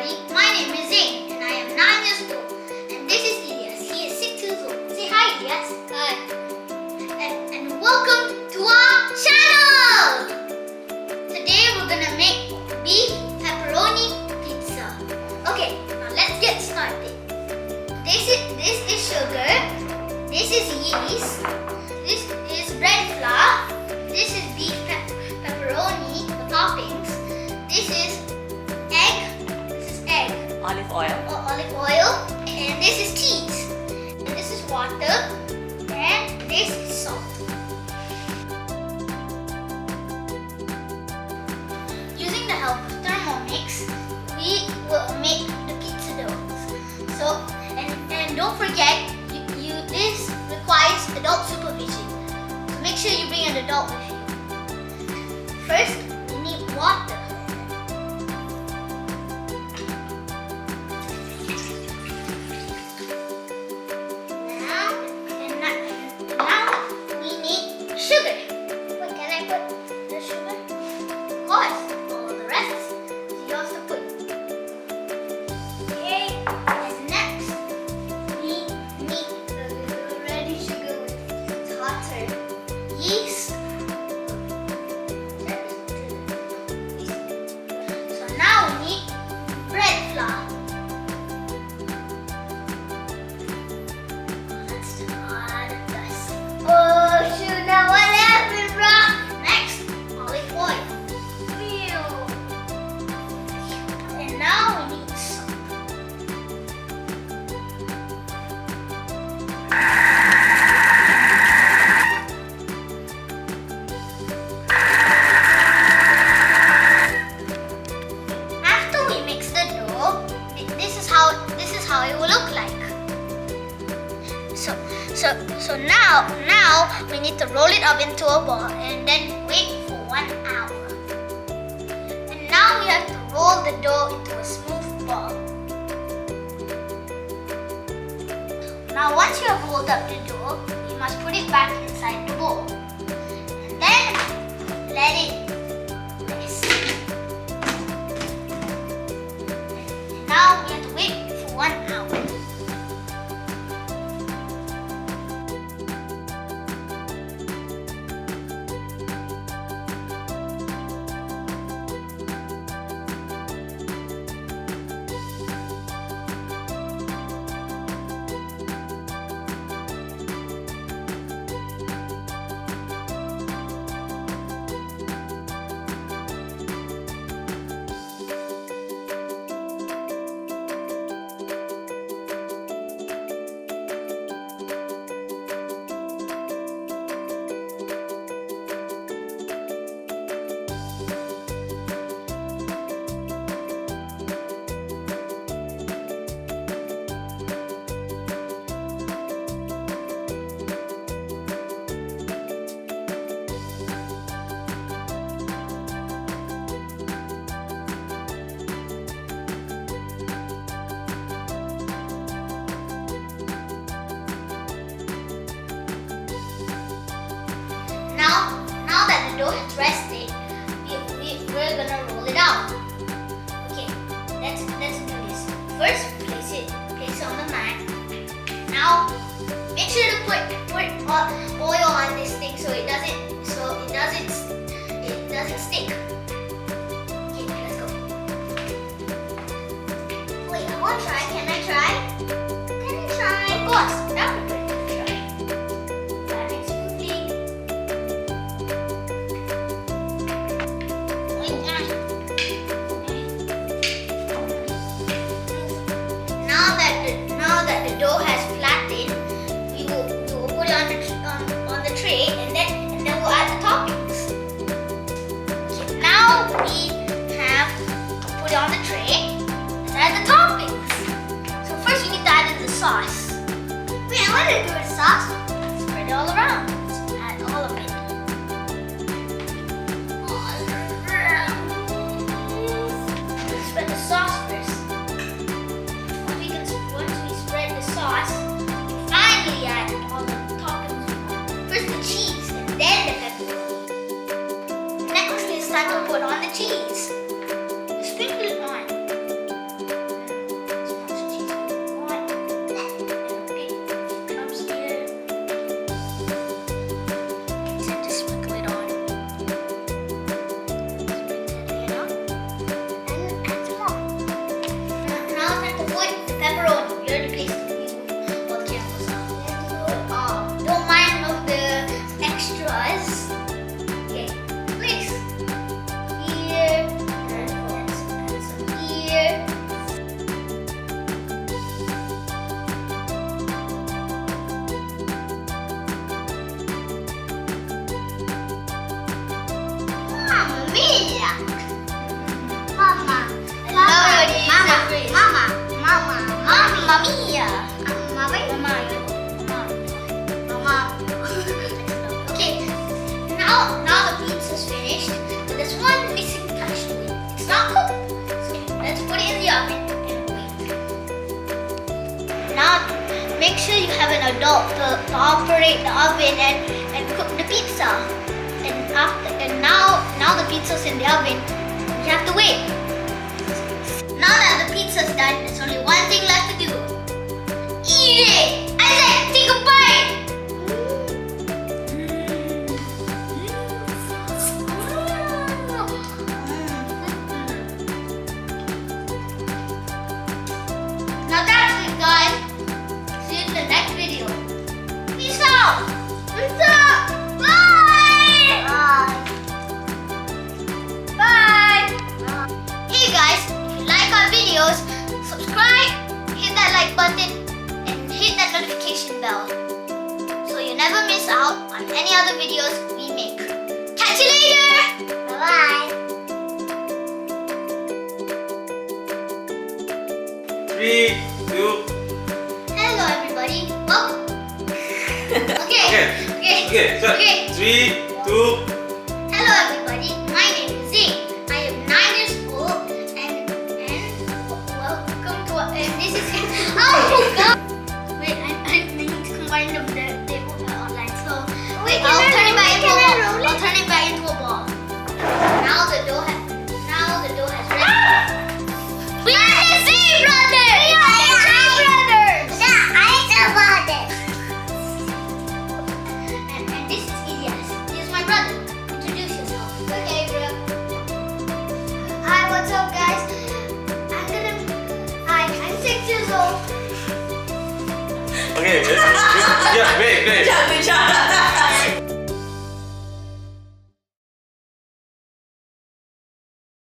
everybody, my name is Zain and I am 9 years old and this is Ilyas, he is 6 years old. Say hi Ilyas. Hi. And welcome to our channel! Today we're gonna make beef pepperoni pizza. Okay, now let's get started. This is sugar, this is yeast, this is bread flour, this is beef pepperoni, the toppings, this is olive oil, and this is cheese, and this is water, and this is salt. Using the help of Thermomix, we will make the pizza dough. So, and don't forget, this requires adult supervision. So make sure you bring an adult with you. First, we need water. Sugar. Wait, can I put the sugar? Of course, all the rest you also put. Okay, and next we need the ready sugar with hotter yeast. So now we need bread flour. That's hard dust. Oh shoot, now what happened, bro? Next, olive oil. And now we need salt. After we mix the dough, this is how it will look like. So now we need to roll it up into a ball and then wait for 1 hour. And now we have to roll the dough into a smooth ball. Now once you have rolled up the dough, you must put it back inside the bowl. And then let it rest. And now we have to wait for 1 hour. Now that the dough has rested, we're gonna roll it out. Okay, let's do this. First, place it on the mat. Now, make sure to put oil on this thing so it doesn't stick. Okay, let's go. Wait, I want to try. Can I try? Can I try? Of course, that would be good. Now that the dough has flattened, we will put it on the tray and then we'll add the toppings. Okay, now we have put it on the tray. Let's add the toppings. So first we need to add in the sauce. Wait, I want to do a sauce. Spread it all around. Let's add all of it. Let's spread the sauce first. Finally add all the toppings. First the cheese and then the pepperoni. Next it's time to put on the cheese. Sprinkle it on. put it in the oven and wait. Now, make sure you have an adult to operate the oven and cook the pizza. And now the pizza's in the oven. You have to wait. Now that the pizza's done, there's only one thing left to do. Eat it! I said, take a bite! Now that's it, guys. See you in the next video. Peace out! Peace out! Bye! Bye! Hey guys, if you like our videos, subscribe, hit that like button, and hit that notification bell so you never miss out on any other videos we make. Catch you later! Bye-bye! 3, 2. Hello everybody, welcome. Okay. So 3, 2. Hello everybody, my name is Z. I am 9 years old and welcome to and this is oh god. Wait, I need to combine them the outline. So wait, I'll turn it back into a ball. I'll turn it back into a ball. Now the dough has ready. We are the ZEI Brothers! We are the ZEI Brothers! And this is Elias. He is my brother. Introduce yourself. Okay, bro. Hi, what's up, guys? I'm 6 years old. Okay, wait.